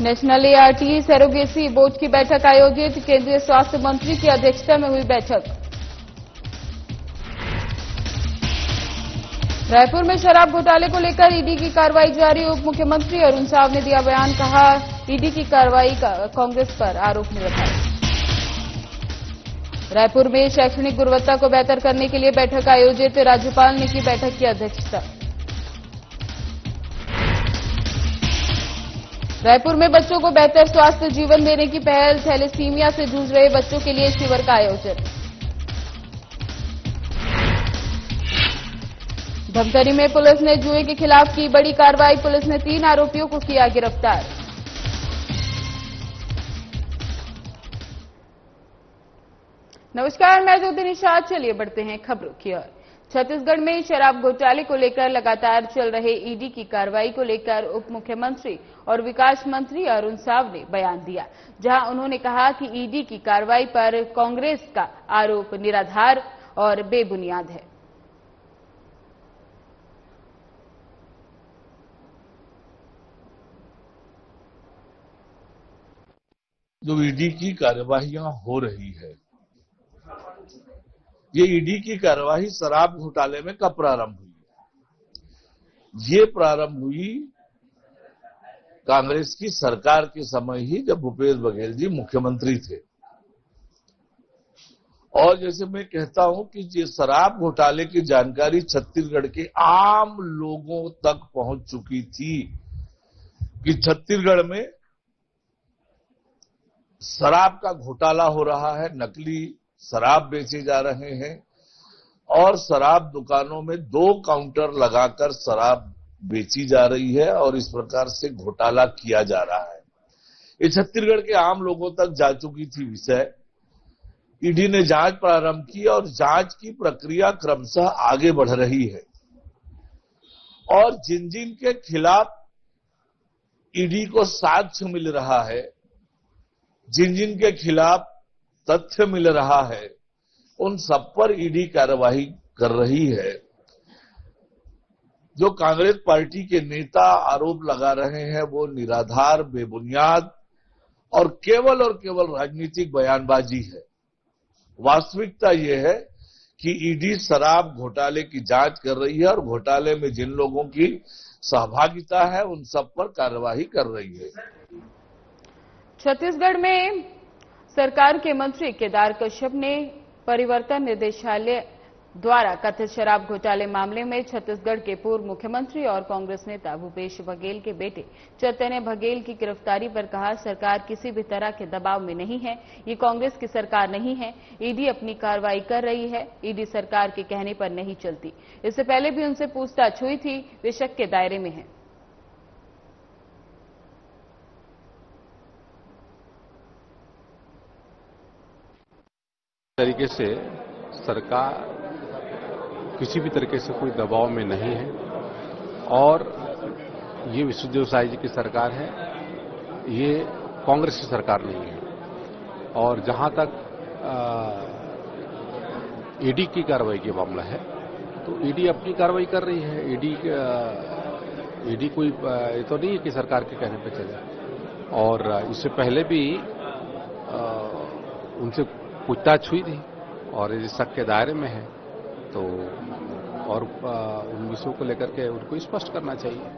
National ART surrogacy board की बैठक आयोजित, केंद्रीय स्वास्थ्य मंत्री की अध्यक्षता में हुई बैठक। रायपुर में शराब घोटाले को लेकर ईडी की कार्रवाई जारी, उप मुख्यमंत्री अरुण साव ने दिया बयान, कहा ईडी की कार्रवाई का कांग्रेस पर आरोप निराधार। रायपुर में शैक्षणिक गुणवत्ता को बेहतर करने के लिए बैठक आयोजित, राज्यपाल ने की बैठक की अध्यक्षता। रायपुर में बच्चों को बेहतर स्वास्थ्य जीवन देने की पहल, थैलेसीमिया से जूझ रहे बच्चों के लिए शिविर का आयोजन। धमतरी में पुलिस ने जुए के खिलाफ की बड़ी कार्रवाई, पुलिस ने 3 आरोपियों को किया गिरफ्तार। नमस्कार, मैं ज्योति निषाद। चलिए बढ़ते हैं खबरों की ओर। छत्तीसगढ़ में शराब घोटाले को लेकर लगातार चल रहे ईडी की कार्रवाई को लेकर उप मुख्यमंत्री और विकास मंत्री अरुण साव ने बयान दिया, जहां उन्होंने कहा कि ईडी की कार्रवाई पर कांग्रेस का आरोप निराधार और बेबुनियाद है। जो ईडी की कार्यवाहियां हो रही है, ये ईडी की कार्यवाही शराब घोटाले में कब प्रारंभ हुई? ये प्रारंभ हुई कांग्रेस की सरकार के समय ही, जब भूपेश बघेल जी मुख्यमंत्री थे। और जैसे मैं कहता हूं कि ये शराब घोटाले की जानकारी छत्तीसगढ़ के आम लोगों तक पहुंच चुकी थी कि छत्तीसगढ़ में शराब का घोटाला हो रहा है, नकली शराब बेचे जा रहे हैं और शराब दुकानों में 2 काउंटर लगाकर शराब बेची जा रही है और इस प्रकार से घोटाला किया जा रहा है। ये छत्तीसगढ़ के आम लोगों तक जा चुकी थी विषय। ईडी ने जांच प्रारंभ की और जांच की प्रक्रिया क्रमशः आगे बढ़ रही है और जिन जिन के खिलाफ ईडी को साक्ष्य मिल रहा है, जिन जिन के खिलाफ तथ्य मिल रहा है, उन सब पर ईडी कार्रवाई कर रही है। जो कांग्रेस पार्टी के नेता आरोप लगा रहे हैं वो निराधार, बेबुनियाद और केवल राजनीतिक बयानबाजी है। वास्तविकता ये है कि ईडी शराब घोटाले की जांच कर रही है और घोटाले में जिन लोगों की सहभागिता है उन सब पर कार्रवाई कर रही है। छत्तीसगढ़ में सरकार के मंत्री केदार कश्यप ने परिवर्तन निदेशालय द्वारा कथित शराब घोटाले मामले में छत्तीसगढ़ के पूर्व मुख्यमंत्री और कांग्रेस नेता भूपेश बघेल के बेटे चैतन्य बघेल की गिरफ्तारी पर कहा, सरकार किसी भी तरह के दबाव में नहीं है, ये कांग्रेस की सरकार नहीं है, ईडी अपनी कार्रवाई कर रही है, ईडी सरकार के कहने पर नहीं चलती। इससे पहले भी उनसे पूछताछ हुई थी, वे शक के दायरे में है। तरीके से सरकार किसी भी तरीके से कोई दबाव में नहीं है और ये विष्णुदेव साय जी की सरकार है, ये कांग्रेस की सरकार नहीं है। और जहां तक ईडी की कार्रवाई का मामला है तो ईडी अपनी कार्रवाई कर रही है। ईडी कोई ये तो नहीं है कि सरकार के कहने पे चले। और इससे पहले भी उनसे पूछताछ हुई थी और ये शक के दायरे में है तो और उन विषयों को लेकर के उनको स्पष्ट करना चाहिए।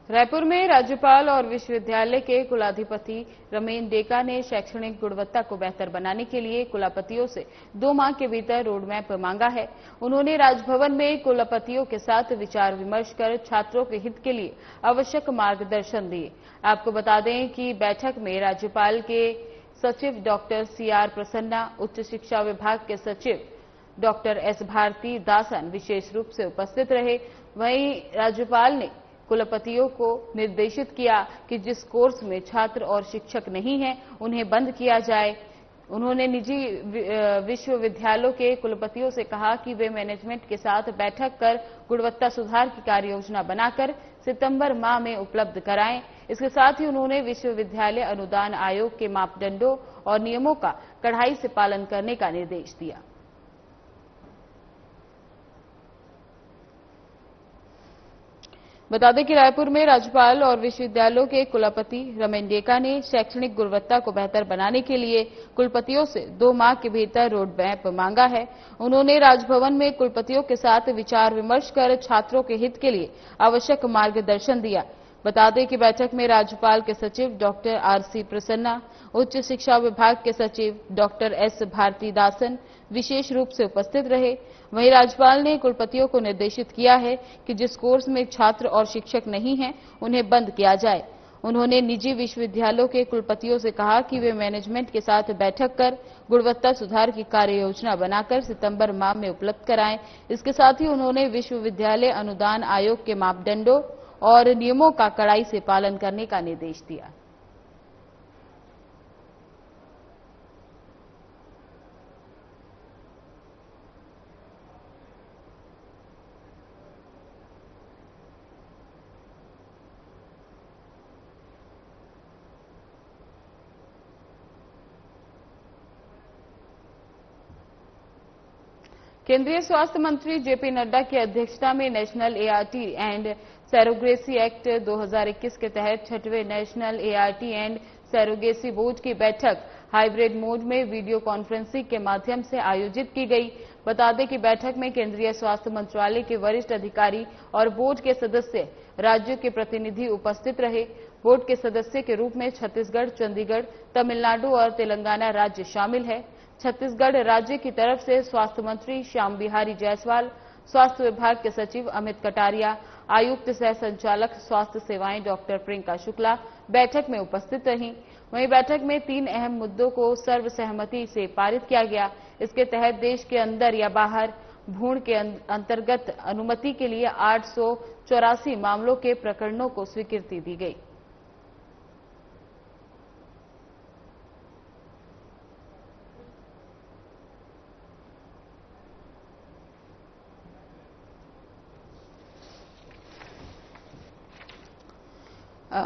रायपुर में राज्यपाल और विश्वविद्यालय के कुलाधिपति रमेन डेका ने शैक्षणिक गुणवत्ता को बेहतर बनाने के लिए कुलपतियों से 2 माह के भीतर रोडमैप मांगा है। उन्होंने राजभवन में कुलपतियों के साथ विचार विमर्श कर छात्रों के हित के लिए आवश्यक मार्गदर्शन दिए। आपको बता दें कि बैठक में राज्यपाल के सचिव डॉक्टर सीआर प्रसन्ना, उच्च शिक्षा विभाग के सचिव डॉक्टर एस भारती दासन विशेष रूप से उपस्थित रहे। वहीं राज्यपाल ने कुलपतियों को निर्देशित किया कि जिस कोर्स में छात्र और शिक्षक नहीं हैं उन्हें बंद किया जाए। उन्होंने निजी विश्वविद्यालयों के कुलपतियों से कहा कि वे मैनेजमेंट के साथ बैठक कर गुणवत्ता सुधार की कार्य योजना बनाकर सितंबर माह में उपलब्ध कराएं। इसके साथ ही उन्होंने विश्वविद्यालय अनुदान आयोग के मापदंडों और नियमों का कड़ाई से पालन करने का निर्देश दिया। बता दें कि रायपुर में राज्यपाल और विश्वविद्यालयों के कुलपति रमेन डेका ने शैक्षणिक गुणवत्ता को बेहतर बनाने के लिए कुलपतियों से 2 माह के भीतर रोड मैप मांगा है। उन्होंने राजभवन में कुलपतियों के साथ विचार विमर्श कर छात्रों के हित के लिए आवश्यक मार्गदर्शन दिया। बता दें कि बैठक में राज्यपाल के सचिव डॉक्टर आरसी प्रसन्ना, उच्च शिक्षा विभाग के सचिव डॉक्टर एस भारतीदासन विशेष रूप से उपस्थित रहे। वहीं राज्यपाल ने कुलपतियों को निर्देशित किया है कि जिस कोर्स में छात्र और शिक्षक नहीं हैं, उन्हें बंद किया जाए। उन्होंने निजी विश्वविद्यालयों के कुलपतियों से कहा कि वे मैनेजमेंट के साथ बैठक कर गुणवत्ता सुधार की कार्य योजना बनाकर सितंबर माह में उपलब्ध कराएं। इसके साथ ही उन्होंने विश्वविद्यालय अनुदान आयोग के मापदंडों और नियमों का कड़ाई से पालन करने का निर्देश दिया। केंद्रीय स्वास्थ्य मंत्री जेपी नड्डा की अध्यक्षता में national ART and surrogacy act 2021 के तहत 6वें national ART and surrogacy board की बैठक हाइब्रिड मोड में वीडियो कॉन्फ्रेंसिंग के माध्यम से आयोजित की गई। बता दें कि बैठक में केंद्रीय स्वास्थ्य मंत्रालय के वरिष्ठ अधिकारी और बोर्ड के सदस्य राज्यों के प्रतिनिधि उपस्थित रहे। बोर्ड के सदस्य के रूप में छत्तीसगढ़, चंडीगढ़, तमिलनाडु और तेलंगाना राज्य शामिल है। छत्तीसगढ़ राज्य की तरफ से स्वास्थ्य मंत्री श्याम बिहारी जायसवाल, स्वास्थ्य विभाग के सचिव अमित कटारिया, आयुक्त सह संचालक स्वास्थ्य सेवाएं डॉक्टर प्रियंका शुक्ला बैठक में उपस्थित रहीं। वहीं बैठक में 3 अहम मुद्दों को सर्वसहमति से पारित किया गया। इसके तहत देश के अंदर या बाहर भ्रूण के अंतर्गत अनुमति के लिए 884 मामलों के प्रकरणों को स्वीकृति दी गई।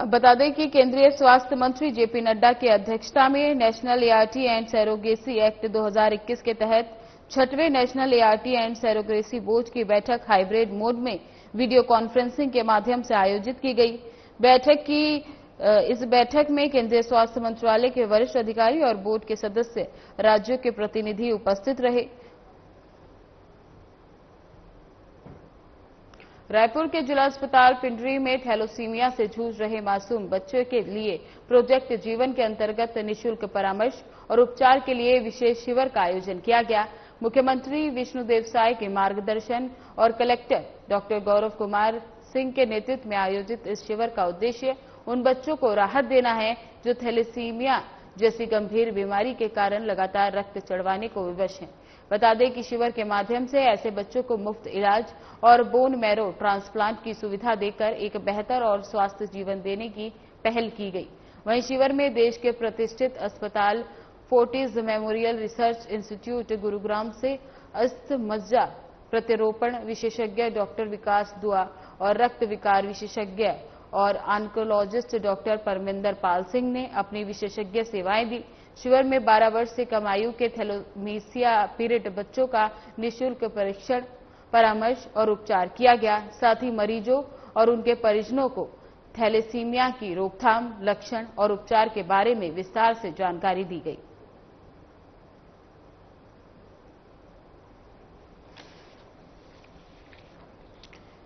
बता दें कि केंद्रीय स्वास्थ्य मंत्री जेपी नड्डा की अध्यक्षता में national ART and surrogacy act 2021 के तहत 6वें national ART and surrogacy board की बैठक हाइब्रिड मोड में वीडियो कॉन्फ्रेंसिंग के माध्यम से आयोजित की गई। इस बैठक में केंद्रीय स्वास्थ्य मंत्रालय के वरिष्ठ अधिकारी और बोर्ड के सदस्य राज्यों के प्रतिनिधि उपस्थित रहे। रायपुर के जिला अस्पताल पिंडरी में थैलोसीमिया से जूझ रहे मासूम बच्चों के लिए प्रोजेक्ट जीवन के अंतर्गत निःशुल्क परामर्श और उपचार के लिए विशेष शिविर का आयोजन किया गया। मुख्यमंत्री विष्णुदेव साय के मार्गदर्शन और कलेक्टर डॉक्टर गौरव कुमार सिंह के नेतृत्व में आयोजित इस शिविर का उद्देश्य उन बच्चों को राहत देना है जो थैलेसीमिया जैसी गंभीर बीमारी के कारण लगातार रक्त चढ़वाने को विवश हैं। बता दें कि शिविर के माध्यम से ऐसे बच्चों को मुफ्त इलाज और बोन मैरो ट्रांसप्लांट की सुविधा देकर एक बेहतर और स्वस्थ जीवन देने की पहल की गई। वहीं शिविर में देश के प्रतिष्ठित अस्पताल Fortis memorial research institute Gurugram से अस्थमज्जा प्रत्यारोपण विशेषज्ञ डॉक्टर विकास दुआ और रक्त विकार विशेषज्ञ और ऑन्कोलॉजिस्ट डॉक्टर परमिंदर पाल सिंह ने अपनी विशेषज्ञ सेवाएं दी। शिविर में 12 वर्ष से कम आयु के थैलेसीमिया पीड़ित बच्चों का निःशुल्क परीक्षण, परामर्श और उपचार किया गया। साथ ही मरीजों और उनके परिजनों को थैलेसीमिया की रोकथाम, लक्षण और उपचार के बारे में विस्तार से जानकारी दी गई।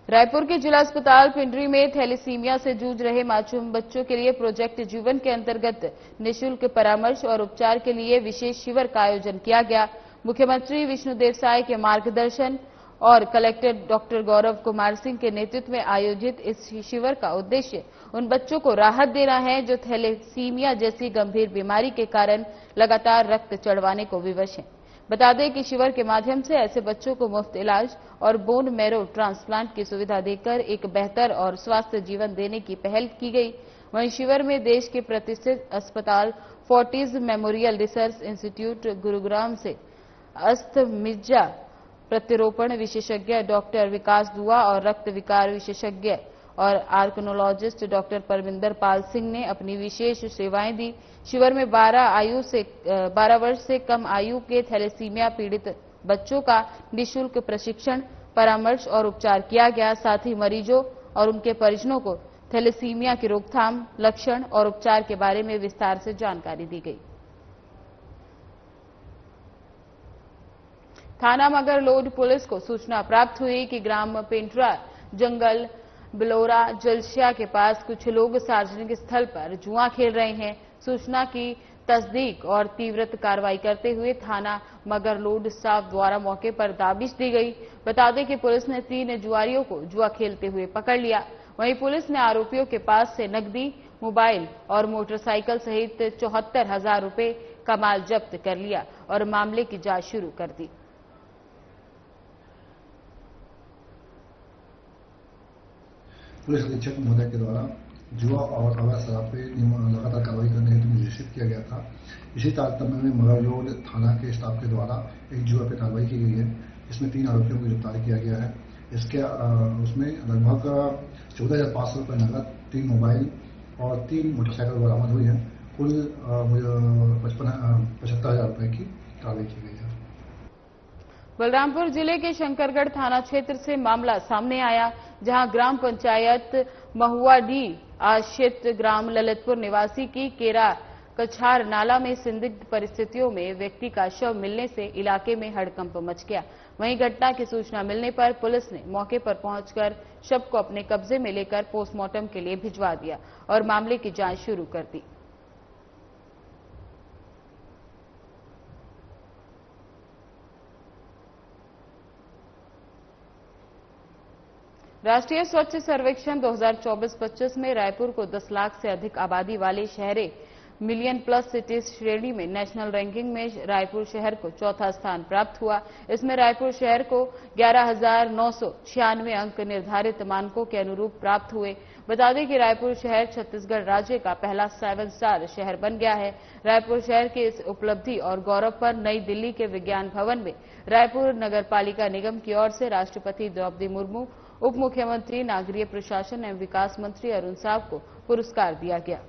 रायपुर के जिला अस्पताल पिंडरी में थैलेसीमिया से जूझ रहे मासूम बच्चों के लिए प्रोजेक्ट जीवन के अंतर्गत निःशुल्क परामर्श और उपचार के लिए विशेष शिविर का आयोजन किया गया। मुख्यमंत्री विष्णुदेव साय के मार्गदर्शन और कलेक्टर डॉक्टर गौरव कुमार सिंह के नेतृत्व में आयोजित इस शिविर का उद्देश्य उन बच्चों को राहत देना है जो थैलेसीमिया जैसी गंभीर बीमारी के कारण लगातार रक्त चढ़वाने को विवश हैं। बता दें कि शिविर के माध्यम से ऐसे बच्चों को मुफ्त इलाज और बोन मैरो ट्रांसप्लांट की सुविधा देकर एक बेहतर और स्वस्थ जीवन देने की पहल की गई। वहीं शिविर में देश के प्रतिष्ठित अस्पताल Fortis memorial research institute Gurugram से अस्थमज्जा प्रत्यारोपण विशेषज्ञ डॉक्टर विकास दुआ और रक्त विकार विशेषज्ञ और आर्कनोलॉजिस्ट डॉक्टर परमिंदर पाल सिंह ने अपनी विशेष सेवाएं दी। शिविर में 12 वर्ष से कम आयु के थैलेसीमिया पीड़ित बच्चों का निःशुल्क प्रशिक्षण, परामर्श और उपचार किया गया। साथ ही मरीजों और उनके परिजनों को थैलेसीमिया की रोकथाम, लक्षण और उपचार के बारे में विस्तार से जानकारी दी गई। थाना मगरलोड पुलिस को सूचना प्राप्त हुई कि ग्राम पेंट्रा जंगल बिलोरा जलसिया के पास कुछ लोग सार्वजनिक स्थल पर जुआ खेल रहे हैं। सूचना की तस्दीक और तीव्र कार्रवाई करते हुए थाना मगरलोड स्टाफ द्वारा मौके पर दाबिश दी गई। बता दें कि पुलिस ने 3 जुआरियों को जुआ खेलते हुए पकड़ लिया। वहीं पुलिस ने आरोपियों के पास से नकदी, मोबाइल और मोटरसाइकिल सहित 74,000 रुपए का माल जब्त कर लिया और मामले की जांच शुरू कर दी। पुलिस अधीक्षक महोदय के द्वारा जुआ और अवैध शराब पे लगातार कार्रवाई करने हेतु निर्देशित किया गया था। इसी तारतम्य में मगरलोड थाना के स्टाफ के द्वारा एक जुआ पे कार्रवाई की गई है, जिसमें 3 आरोपियों को गिरफ्तार किया गया है। इसके उसमें लगभग 14,500 रुपये नकद, 3 मोबाइल और 3 मोटरसाइकिल बरामद हुई है। कुल 75,000 रुपये की कार्रवाई की गई है। बलरामपुर जिले के शंकरगढ़ थाना क्षेत्र से मामला सामने आया, जहां ग्राम पंचायत महुआडीह आश्रित ग्राम ललितपुर निवासी की केरा कछार नाला में संदिग्ध परिस्थितियों में व्यक्ति का शव मिलने से इलाके में हड़कंप मच गया। वहीं घटना की सूचना मिलने पर पुलिस ने मौके पर पहुंचकर शव को अपने कब्जे में लेकर पोस्टमार्टम के लिए भिजवा दिया और मामले की जांच शुरू कर दी। राष्ट्रीय स्वच्छ सर्वेक्षण 2024-25 में रायपुर को 10 लाख से अधिक आबादी वाले शहरे मिलियन प्लस सिटीज श्रेणी में नेशनल रैंकिंग में रायपुर शहर को चौथा स्थान प्राप्त हुआ। इसमें रायपुर शहर को 11,996 अंक निर्धारित मानकों के अनुरूप प्राप्त हुए। बता दें कि रायपुर शहर छत्तीसगढ़ राज्य का पहला 7 स्टार शहर बन गया है। रायपुर शहर की इस उपलब्धि और गौरव पर नई दिल्ली के विज्ञान भवन में रायपुर नगरपालिका निगम की ओर से राष्ट्रपति द्रौपदी मुर्मू, उप मुख्यमंत्री, नागरीय प्रशासन एवं विकास मंत्री अरुण साव को पुरस्कार दिया गया।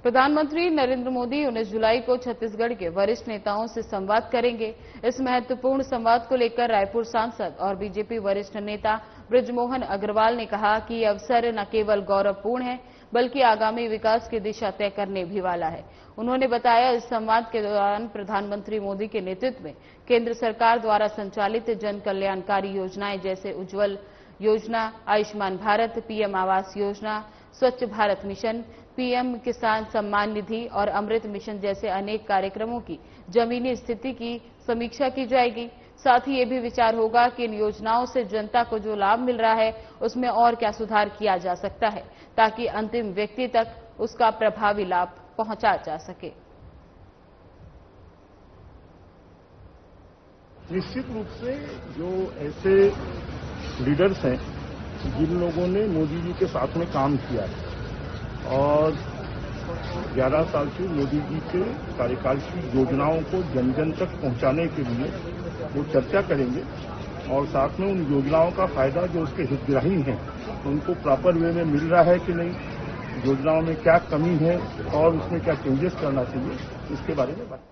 प्रधानमंत्री नरेंद्र मोदी 19 जुलाई को छत्तीसगढ़ के वरिष्ठ नेताओं से संवाद करेंगे। इस महत्वपूर्ण संवाद को लेकर रायपुर सांसद और बीजेपी वरिष्ठ नेता बृजमोहन अग्रवाल ने कहा कि ये अवसर न केवल गौरवपूर्ण है, बल्कि आगामी विकास की दिशा तय करने भी वाला है। उन्होंने बताया, इस संवाद के दौरान प्रधानमंत्री मोदी के नेतृत्व में केंद्र सरकार द्वारा संचालित जन कल्याणकारी योजनाएं जैसे उज्ज्वल योजना, आयुष्मान भारत, पीएम आवास योजना, स्वच्छ भारत मिशन, पीएम किसान सम्मान निधि और अमृत मिशन जैसे अनेक कार्यक्रमों की जमीनी स्थिति की समीक्षा की जाएगी। साथ ही ये भी विचार होगा कि इन योजनाओं से जनता को जो लाभ मिल रहा है उसमें और क्या सुधार किया जा सकता है, ताकि अंतिम व्यक्ति तक उसका प्रभावी लाभ पहुंचा जा सके। निश्चित रूप से जो ऐसे लीडर्स हैं जिन लोगों ने मोदी जी के साथ में काम किया है और 11 साल से मोदी जी के कार्यकाल की योजनाओं को जन जन तक पहुंचाने के लिए वो चर्चा करेंगे और साथ में उन योजनाओं का फायदा जो उसके हितग्राही हैं उनको प्रॉपर वे में मिल रहा है कि नहीं, योजनाओं में क्या कमी है और उसमें क्या चेंजेस करना चाहिए, इसके बारे में बात।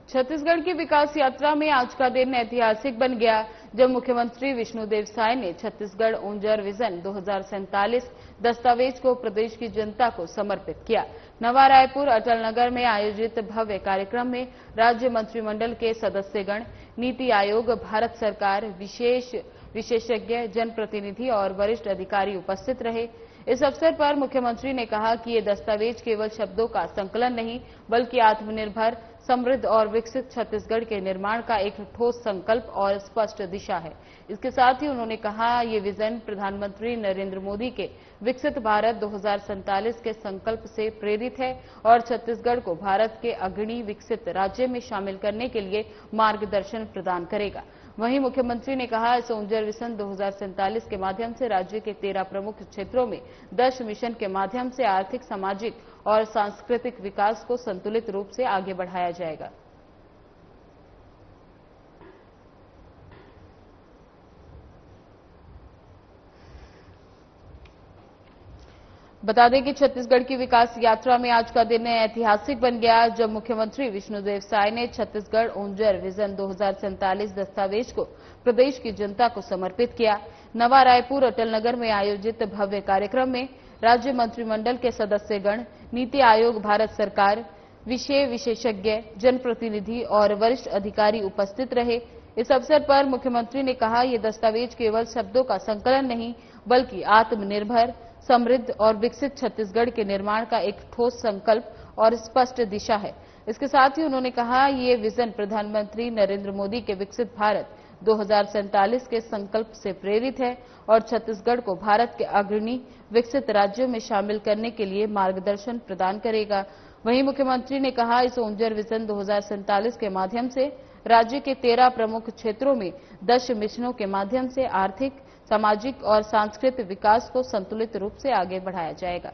छत्तीसगढ़ की विकास यात्रा में आज का दिन ऐतिहासिक बन गया, जब मुख्यमंत्री विष्णुदेव साय ने छत्तीसगढ़ ओंजर विजन 2047 दस्तावेज को प्रदेश की जनता को समर्पित किया। नवा रायपुर अटल नगर में आयोजित भव्य कार्यक्रम में राज्य मंत्रिमंडल के सदस्यगण, नीति आयोग, भारत सरकार, विशेषज्ञ, जनप्रतिनिधि और वरिष्ठ अधिकारी उपस्थित रहे। इस अवसर पर मुख्यमंत्री ने कहा कि ये दस्तावेज केवल शब्दों का संकलन नहीं, बल्कि आत्मनिर्भर, समृद्ध और विकसित छत्तीसगढ़ के निर्माण का एक ठोस संकल्प और स्पष्ट दिशा है। इसके साथ ही उन्होंने कहा, ये विजन प्रधानमंत्री नरेंद्र मोदी के विकसित भारत 2047 के संकल्प से प्रेरित है और छत्तीसगढ़ को भारत के अग्रणी विकसित राज्य में शामिल करने के लिए मार्गदर्शन प्रदान करेगा। वहीं मुख्यमंत्री ने कहा, इस ओंजर विजन 2047 के माध्यम से राज्य के 13 प्रमुख क्षेत्रों में 10 मिशन के माध्यम से आर्थिक, सामाजिक और सांस्कृतिक विकास को संतुलित रूप से आगे बढ़ाया जाएगा। बता दें कि छत्तीसगढ़ की विकास यात्रा में आज का दिन ऐतिहासिक बन गया, जब मुख्यमंत्री विष्णुदेव साय ने छत्तीसगढ़ ओंजर विजन 2047 दस्तावेज को प्रदेश की जनता को समर्पित किया। नवा रायपुर अटल नगर में आयोजित भव्य कार्यक्रम में राज्य मंत्रिमंडल के सदस्यगण, नीति आयोग, भारत सरकार, विषय विशेषज्ञ, जनप्रतिनिधि और वरिष्ठ अधिकारी उपस्थित रहे। इस अवसर पर मुख्यमंत्री ने कहा, ये दस्तावेज केवल शब्दों का संकलन नहीं, बल्कि आत्मनिर्भर, समृद्ध और विकसित छत्तीसगढ़ के निर्माण का एक ठोस संकल्प और स्पष्ट दिशा है। इसके साथ ही उन्होंने कहा, ये विजन प्रधानमंत्री नरेंद्र मोदी के विकसित भारत 2047 के संकल्प से प्रेरित है और छत्तीसगढ़ को भारत के अग्रणी विकसित राज्यों में शामिल करने के लिए मार्गदर्शन प्रदान करेगा। वहीं मुख्यमंत्री ने कहा, इस ओंजर विजन 2047 के माध्यम से राज्य के 13 प्रमुख क्षेत्रों में 10 मिशनों के माध्यम से आर्थिक, सामाजिक और सांस्कृतिक विकास को संतुलित रूप से आगे बढ़ाया जाएगा।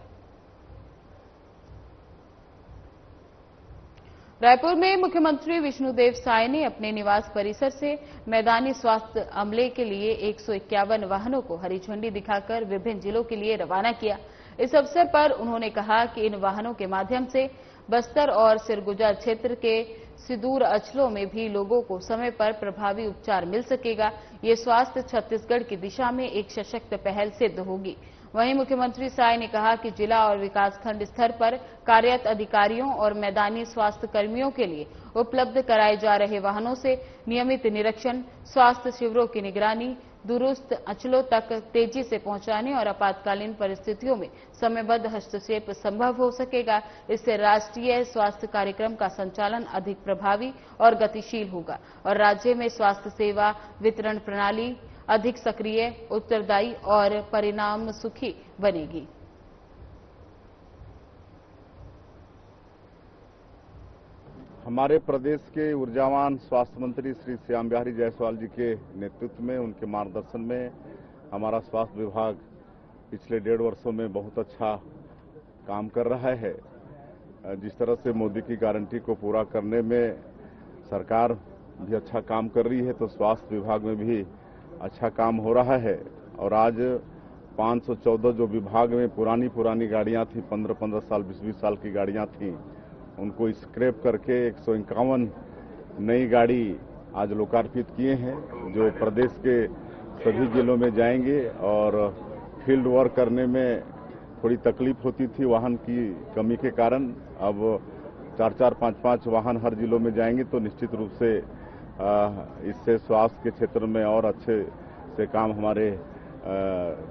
रायपुर में मुख्यमंत्री विष्णुदेव साय ने अपने निवास परिसर से मैदानी स्वास्थ्य अमले के लिए 151 वाहनों को हरी झंडी दिखाकर विभिन्न जिलों के लिए रवाना किया। इस अवसर पर उन्होंने कहा कि इन वाहनों के माध्यम से बस्तर और सिरगुजा क्षेत्र के सुदूर अंचलों में भी लोगों को समय पर प्रभावी उपचार मिल सकेगा। ये स्वास्थ्य छत्तीसगढ़ की दिशा में एक सशक्त पहल सिद्ध होगी। वहीं मुख्यमंत्री साय ने कहा कि जिला और विकासखंड स्तर पर कार्यरत अधिकारियों और मैदानी स्वास्थ्य कर्मियों के लिए उपलब्ध कराए जा रहे वाहनों से नियमित निरीक्षण, स्वास्थ्य शिविरों की निगरानी, दूरस्थ अंचलों तक तेजी से पहुंचाने और आपातकालीन परिस्थितियों में समयबद्ध हस्तक्षेप संभव हो सकेगा। इससे राष्ट्रीय स्वास्थ्य कार्यक्रम का संचालन अधिक प्रभावी और गतिशील होगा और राज्य में स्वास्थ्य सेवा वितरण प्रणाली अधिक सक्रिय, उत्तरदायी और परिणाम सुखी बनेगी। हमारे प्रदेश के ऊर्जावान स्वास्थ्य मंत्री श्री श्याम बिहारी जायसवाल जी के नेतृत्व में, उनके मार्गदर्शन में हमारा स्वास्थ्य विभाग पिछले 1.5 वर्षों में बहुत अच्छा काम कर रहा है। जिस तरह से मोदी की गारंटी को पूरा करने में सरकार भी अच्छा काम कर रही है, तो स्वास्थ्य विभाग में भी अच्छा काम हो रहा है। और आज 514 जो विभाग में पुरानी गाड़ियां थी, 15-15 साल 20-20 साल की गाड़ियां थी, उनको स्क्रैप करके 151 नई गाड़ी आज लोकार्पित किए हैं, जो प्रदेश के सभी जिलों में जाएंगे। और फील्ड वर्क करने में थोड़ी तकलीफ होती थी वाहन की कमी के कारण, अब 4-4, 5-5 वाहन हर जिलों में जाएंगे, तो निश्चित रूप से इससे स्वास्थ्य के क्षेत्र में और अच्छे से काम हमारे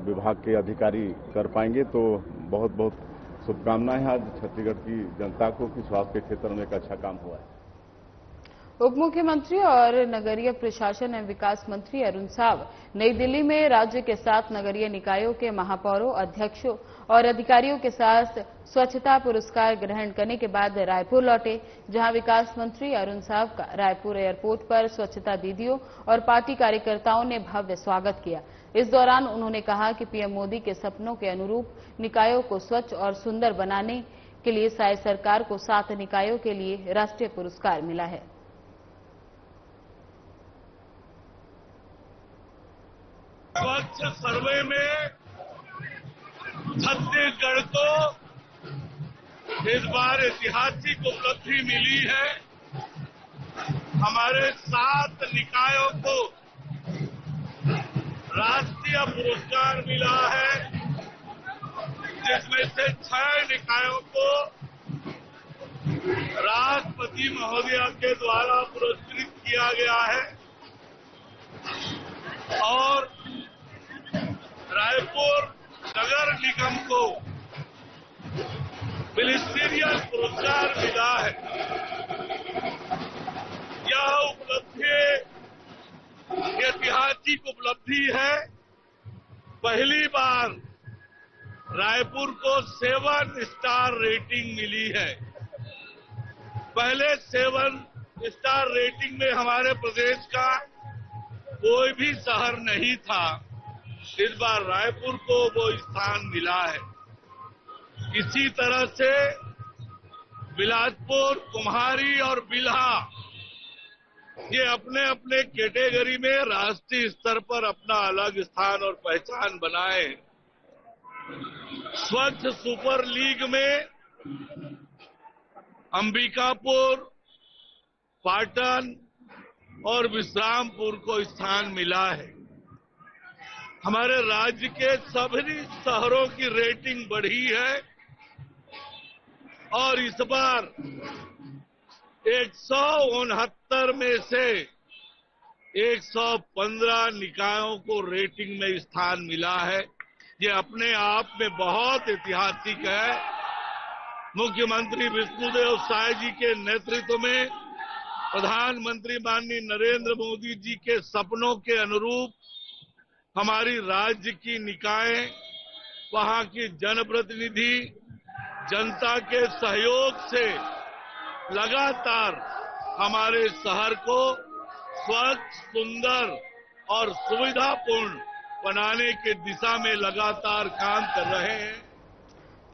विभाग के अधिकारी कर पाएंगे। तो बहुत बहुत शुभकामनाएं आज छत्तीसगढ़ की जनता को कि स्वास्थ्य के क्षेत्र में एक अच्छा काम हुआ है। उप मुख्यमंत्री और नगरीय प्रशासन एवं विकास मंत्री अरुण साव नई दिल्ली में राज्य के 7 नगरीय निकायों के महापौरों, अध्यक्षों और अधिकारियों के साथ स्वच्छता पुरस्कार ग्रहण करने के बाद रायपुर लौटे, जहां विकास मंत्री अरुण साव का रायपुर एयरपोर्ट पर स्वच्छता दीदियों और पार्टी कार्यकर्ताओं ने भव्य स्वागत किया। इस दौरान उन्होंने कहा कि पीएम मोदी के सपनों के अनुरूप निकायों को स्वच्छ और सुंदर बनाने के लिए साय सरकार को 7 निकायों के लिए राष्ट्रीय पुरस्कार मिला है। स्वच्छ सर्वे में छत्तीसगढ़ को इस बार ऐतिहासिक उपलब्धि मिली है। हमारे 7 निकायों को राष्ट्रीय पुरस्कार मिला है, जिसमें से 6 निकायों को राष्ट्रपति महोदया के द्वारा पुरस्कृत किया गया है और रायपुर नगर निगम को मिनिस्टीरियल पुरस्कार मिला है। यह उपलब्धि ऐतिहासिक उपलब्धि है। पहली बार रायपुर को 7 स्टार रेटिंग मिली है। पहले 7 स्टार रेटिंग में हमारे प्रदेश का कोई भी शहर नहीं था। इस बार रायपुर को वो स्थान मिला है। इसी तरह से बिलासपुर, कुम्हारी और बिल्हा ये अपने अपने कैटेगरी में राष्ट्रीय स्तर पर अपना अलग स्थान और पहचान बनाए। स्वच्छ सुपर लीग में अंबिकापुर, पाटन और विश्रामपुर को स्थान मिला है। हमारे राज्य के सभी शहरों की रेटिंग बढ़ी है और इस बार 169 में से 115 निकायों को रेटिंग में स्थान मिला है। ये अपने आप में बहुत ऐतिहासिक है। मुख्यमंत्री विष्णुदेव साय जी के नेतृत्व में प्रधानमंत्री माननीय नरेंद्र मोदी जी के सपनों के अनुरूप हमारी राज्य की निकाय, वहां की जनप्रतिनिधि, जनता के सहयोग से लगातार हमारे शहर को स्वच्छ, सुंदर और सुविधापूर्ण बनाने के दिशा में लगातार काम कर रहे हैं।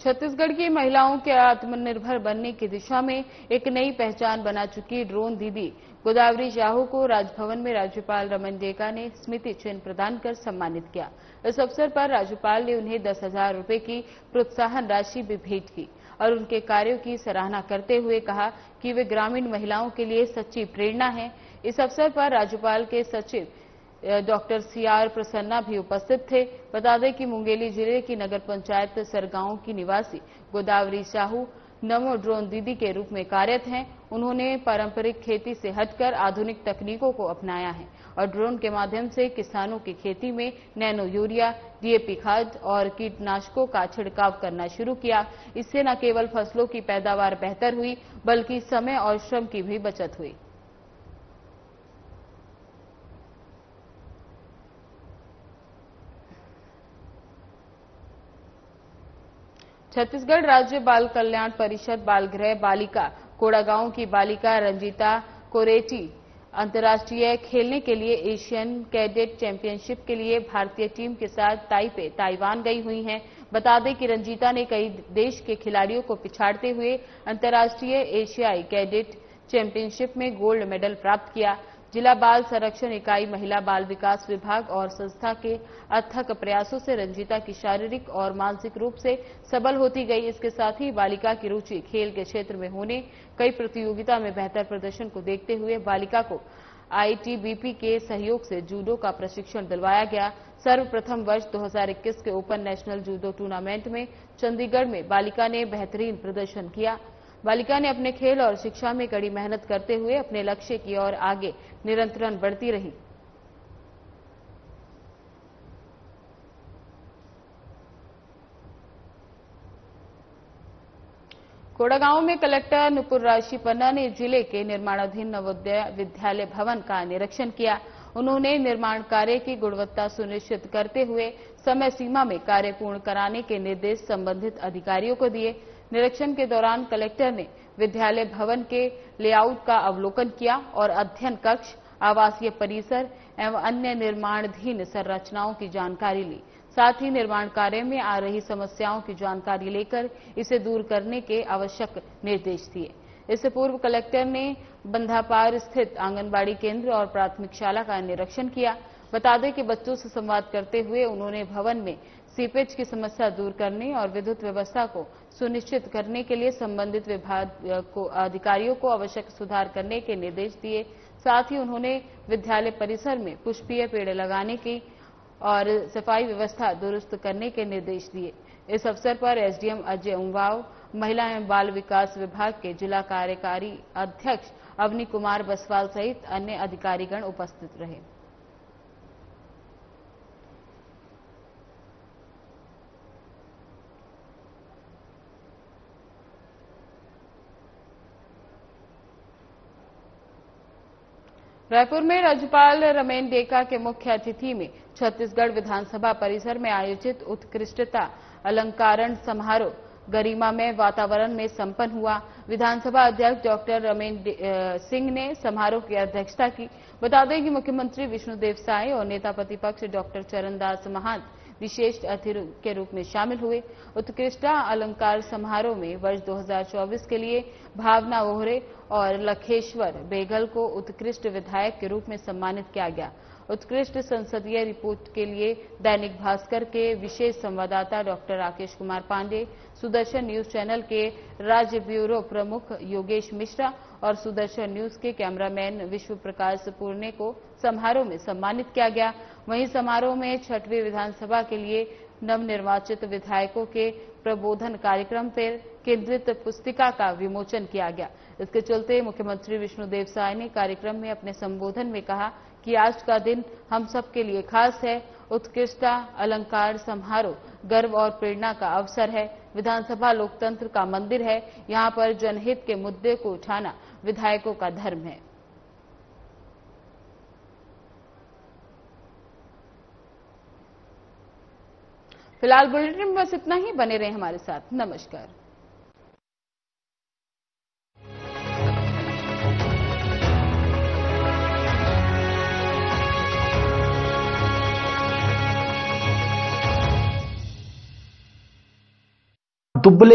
छत्तीसगढ़ की महिलाओं के आत्मनिर्भर बनने की दिशा में एक नई पहचान बना चुकी ड्रोन दीदी गोदावरी साहू को राजभवन में राज्यपाल रमन डेका ने स्मृति चिन्ह प्रदान कर सम्मानित किया। इस अवसर पर राज्यपाल ने उन्हें 10,000 रुपए की प्रोत्साहन राशि भी भेंट की और उनके कार्यों की सराहना करते हुए कहा कि वे ग्रामीण महिलाओं के लिए सच्ची प्रेरणा हैं। इस अवसर पर राज्यपाल के सचिव डॉक्टर सीआर प्रसन्ना भी उपस्थित थे। बता दें कि मुंगेली जिले की नगर पंचायत सरगांव की निवासी गोदावरी साहू नमो ड्रोन दीदी के रूप में कार्यरत हैं। उन्होंने पारंपरिक खेती से हटकर आधुनिक तकनीकों को अपनाया है और ड्रोन के माध्यम से किसानों की खेती में नैनो यूरिया, डीएपी खाद और कीटनाशकों का छिड़काव करना शुरू किया। इससे न केवल फसलों की पैदावार बेहतर हुई बल्कि समय और श्रम की भी बचत हुई। छत्तीसगढ़ राज्य बाल कल्याण परिषद बाल गृह बालिका कोड़ागांव की बालिका रंजीता कोरेची अंतर्राष्ट्रीय खेलने के लिए एशियन कैडेट चैंपियनशिप के लिए भारतीय टीम के साथ ताइपे ताइवान गई हुई हैं। बता दें कि रंजीता ने कई देश के खिलाड़ियों को पिछाड़ते हुए अंतर्राष्ट्रीय एशियाई कैडेट चैंपियनशिप में गोल्ड मेडल प्राप्त किया। जिला बाल संरक्षण इकाई, महिला बाल विकास विभाग और संस्था के अथक प्रयासों से रंजीता की शारीरिक और मानसिक रूप से सबल होती गई। इसके साथ ही बालिका की रुचि खेल के क्षेत्र में होने, कई प्रतियोगिता में बेहतर प्रदर्शन को देखते हुए बालिका को आईटीबीपी के सहयोग से जूडो का प्रशिक्षण दिलवाया गया। सर्वप्रथम वर्ष 2021 के ओपन नेशनल जूडो टूर्नामेंट में चंडीगढ़ में बालिका ने बेहतरीन प्रदर्शन किया। बालिका ने अपने खेल और शिक्षा में कड़ी मेहनत करते हुए अपने लक्ष्य की ओर आगे निरंतर बढ़ती रही। कोड़ागांव में कलेक्टर नुपुर राशीपन्ना ने जिले के निर्माणाधीन नवोदय विद्यालय भवन का निरीक्षण किया। उन्होंने निर्माण कार्य की गुणवत्ता सुनिश्चित करते हुए समय सीमा में कार्य पूर्ण कराने के निर्देश संबंधित अधिकारियों को दिए। निरीक्षण के दौरान कलेक्टर ने विद्यालय भवन के लेआउट का अवलोकन किया और अध्ययन कक्ष, आवासीय परिसर एवं अन्य निर्माणाधीन संरचनाओं की जानकारी ली। साथ ही निर्माण कार्य में आ रही समस्याओं की जानकारी लेकर इसे दूर करने के आवश्यक निर्देश दिए। इससे पूर्व कलेक्टर ने बंधापार स्थित आंगनबाड़ी केंद्र और प्राथमिक शाला का निरीक्षण किया। बता दें कि बच्चों से संवाद करते हुए उन्होंने भवन में सीपेज की समस्या दूर करने और विद्युत व्यवस्था को सुनिश्चित करने के लिए संबंधित विभाग को अधिकारियों को आवश्यक सुधार करने के निर्देश दिए। साथ ही उन्होंने विद्यालय परिसर में पुष्पीय पेड़ लगाने की और सफाई व्यवस्था दुरुस्त करने के निर्देश दिए। इस अवसर पर एसडीएम अजय उंवाव, महिला एवं बाल विकास विभाग के जिला कार्यकारी अध्यक्ष अवनी कुमार बसवाल सहित अन्य अधिकारीगण उपस्थित रहे। रायपुर में राज्यपाल रमेन डेका के मुख्य अतिथि में छत्तीसगढ़ विधानसभा परिसर में आयोजित उत्कृष्टता अलंकरण समारोह गरिमामय वातावरण में संपन्न हुआ। विधानसभा अध्यक्ष डॉक्टर रमेन सिंह ने समारोह की अध्यक्षता की। बता दें कि मुख्यमंत्री विष्णुदेव साय और नेता प्रतिपक्ष डॉक्टर चरणदास महंत विशेष अतिथि के रूप में शामिल हुए। उत्कृष्टता अलंकार समारोह में वर्ष 2024 के लिए भावना ओहरे और लखेश्वर बेगल को उत्कृष्ट विधायक के रूप में सम्मानित किया गया। उत्कृष्ट संसदीय रिपोर्ट के लिए दैनिक भास्कर के विशेष संवाददाता doctor Rakesh Kumar Pandey, Sudarshan news channel के राज्य ब्यूरो प्रमुख योगेश मिश्रा और सुदर्शन न्यूज के कैमरामैन विश्व प्रकाश पुरने को समारोह में सम्मानित किया गया। वहीं समारोह में 6वीं विधानसभा के लिए नवनिर्वाचित विधायकों के प्रबोधन कार्यक्रम पर केंद्रित पुस्तिका का विमोचन किया गया। इसके चलते मुख्यमंत्री विष्णुदेव साय ने कार्यक्रम में अपने संबोधन में कहा कि आज का दिन हम सबके लिए खास है। उत्कृष्टता अलंकार समारोह गर्व और प्रेरणा का अवसर है। विधानसभा लोकतंत्र का मंदिर है। यहां पर जनहित के मुद्दे को उठाना विधायकों का धर्म है। फिलहाल बुलेटिन में बस इतना ही। बने रहे हमारे साथ। नमस्कार। दुबले